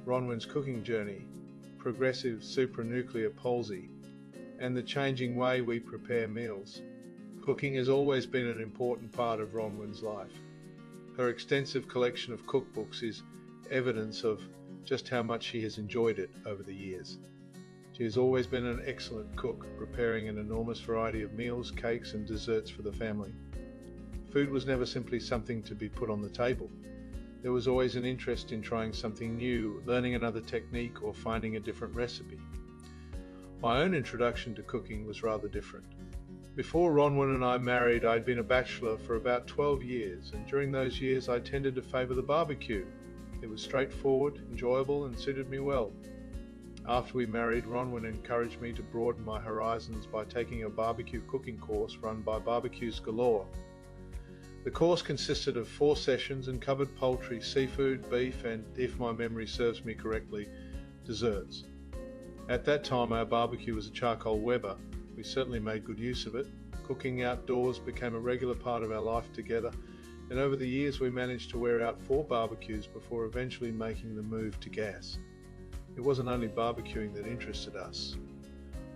Ronwyns' cooking journey, progressive supranuclear palsy, and the changing way we prepare meals. Cooking has always been an important part of Ronwyns' life. Her extensive collection of cookbooks is evidence of just how much she has enjoyed it over the years. She has always been an excellent cook, preparing an enormous variety of meals, cakes, and desserts for the family. Food was never simply something to be put on the table. There was always an interest in trying something new, learning another technique, or finding a different recipe. My own introduction to cooking was rather different. Before Ronwyn and I married, I'd been a bachelor for about 12 years, and during those years I tended to favour the barbecue. It was straightforward, enjoyable, and suited me well. After we married, Ronwyn encouraged me to broaden my horizons by taking a barbecue cooking course run by Barbecues Galore. The course consisted of 4 sessions and covered poultry, seafood, beef, and, if my memory serves me correctly, desserts. At that time, our barbecue was a charcoal Weber. We certainly made good use of it. Cooking outdoors became a regular part of our life together, and over the years we managed to wear out 4 barbecues before eventually making the move to gas. It wasn't only barbecuing that interested us.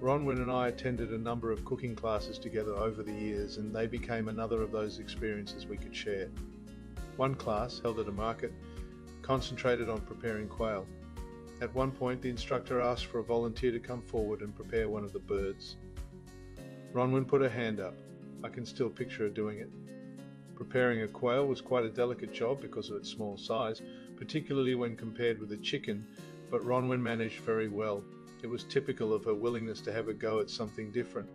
Ronwyn and I attended a number of cooking classes together over the years, and they became another of those experiences we could share. One class, held at a market, concentrated on preparing quail. At one point, the instructor asked for a volunteer to come forward and prepare one of the birds. Ronwyn put her hand up. I can still picture her doing it. Preparing a quail was quite a delicate job because of its small size, particularly when compared with a chicken, but Ronwyn managed very well. It was typical of her willingness to have a go at something different.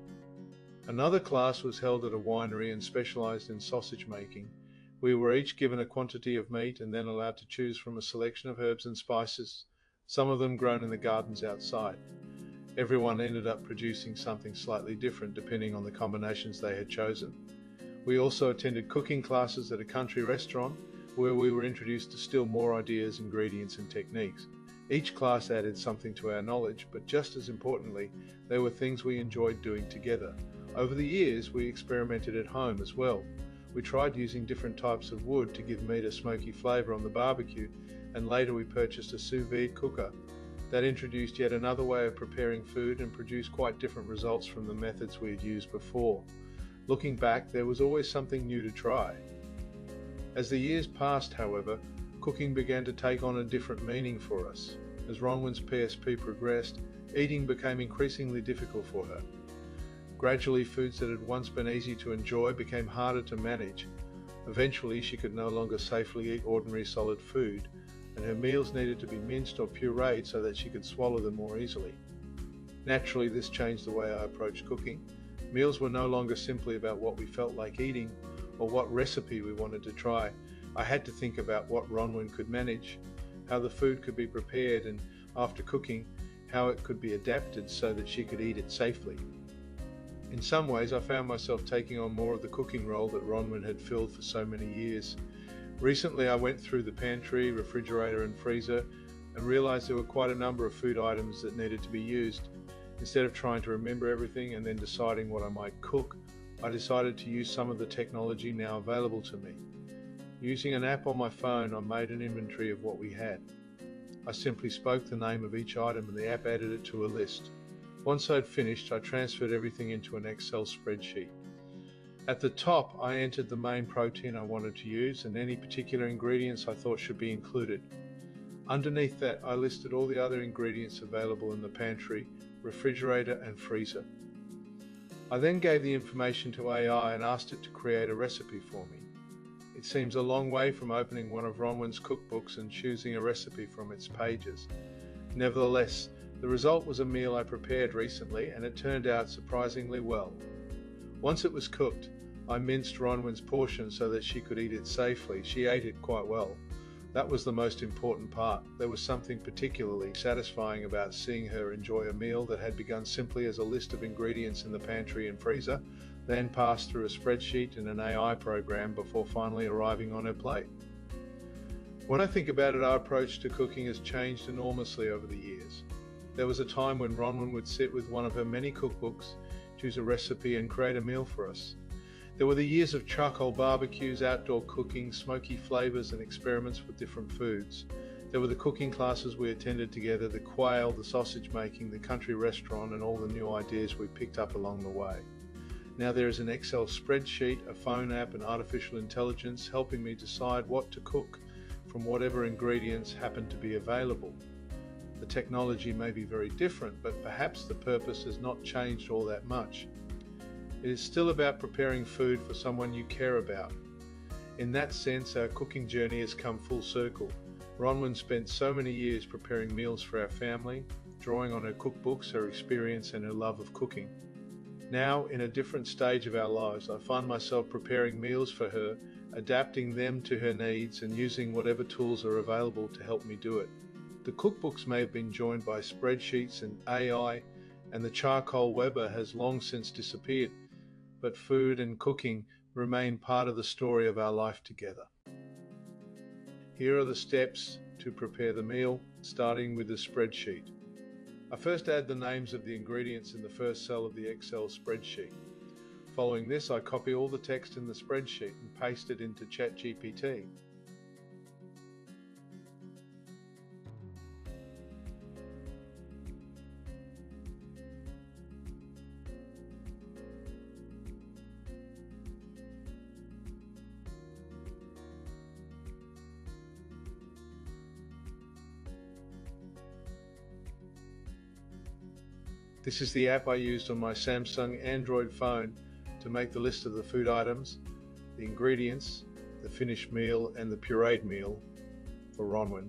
Another class was held at a winery and specialised in sausage making. We were each given a quantity of meat and then allowed to choose from a selection of herbs and spices, some of them grown in the gardens outside. Everyone ended up producing something slightly different depending on the combinations they had chosen. We also attended cooking classes at a country restaurant where we were introduced to still more ideas, ingredients and techniques. Each class added something to our knowledge, but just as importantly, they were things we enjoyed doing together. Over the years, we experimented at home as well. We tried using different types of wood to give meat a smoky flavour on the barbecue, and later we purchased a sous vide cooker. That introduced yet another way of preparing food and produced quite different results from the methods we had used before. Looking back, there was always something new to try. As the years passed, however, cooking began to take on a different meaning for us. As Ronwyn's PSP progressed, eating became increasingly difficult for her. Gradually, foods that had once been easy to enjoy became harder to manage. Eventually, she could no longer safely eat ordinary solid food, and her meals needed to be minced or pureed so that she could swallow them more easily. Naturally, this changed the way I approached cooking. Meals were no longer simply about what we felt like eating or what recipe we wanted to try. I had to think about what Ronwyn could manage, how the food could be prepared, and after cooking, how it could be adapted so that she could eat it safely. In some ways, I found myself taking on more of the cooking role that Ronwyn had filled for so many years. Recently, I went through the pantry, refrigerator and freezer and realised there were quite a number of food items that needed to be used. Instead of trying to remember everything and then deciding what I might cook, I decided to use some of the technology now available to me. Using an app on my phone, I made an inventory of what we had. I simply spoke the name of each item and the app added it to a list. Once I'd finished, I transferred everything into an Excel spreadsheet. At the top, I entered the main protein I wanted to use and any particular ingredients I thought should be included. Underneath that, I listed all the other ingredients available in the pantry, refrigerator and freezer. I then gave the information to AI and asked it to create a recipe for me. It seems a long way from opening one of Ronwyn's cookbooks and choosing a recipe from its pages. Nevertheless, the result was a meal I prepared recently and it turned out surprisingly well. Once it was cooked, I minced Ronwyn's portion so that she could eat it safely. She ate it quite well. That was the most important part. There was something particularly satisfying about seeing her enjoy a meal that had begun simply as a list of ingredients in the pantry and freezer, then passed through a spreadsheet and an AI program before finally arriving on her plate. When I think about it, our approach to cooking has changed enormously over the years. There was a time when Ronwyn would sit with one of her many cookbooks, choose a recipe and create a meal for us. There were the years of charcoal barbecues, outdoor cooking, smoky flavours and experiments with different foods. There were the cooking classes we attended together, the quail, the sausage making, the country restaurant, and all the new ideas we picked up along the way. Now there is an Excel spreadsheet, a phone app, and artificial intelligence helping me decide what to cook from whatever ingredients happen to be available. The technology may be very different, but perhaps the purpose has not changed all that much. It is still about preparing food for someone you care about. In that sense, our cooking journey has come full circle. Ronwyns spent so many years preparing meals for our family, drawing on her cookbooks, her experience, and her love of cooking. Now, in a different stage of our lives, I find myself preparing meals for her, adapting them to her needs, and using whatever tools are available to help me do it. The cookbooks may have been joined by spreadsheets and AI, and the charcoal Weber has long since disappeared, but food and cooking remain part of the story of our life together. Here are the steps to prepare the meal, starting with the spreadsheet. I first add the names of the ingredients in the first cell of the Excel spreadsheet. Following this, I copy all the text in the spreadsheet and paste it into ChatGPT. This is the app I used on my Samsung Android phone to make the list of the food items, the ingredients, the finished meal, and the pureed meal for Ronwyn.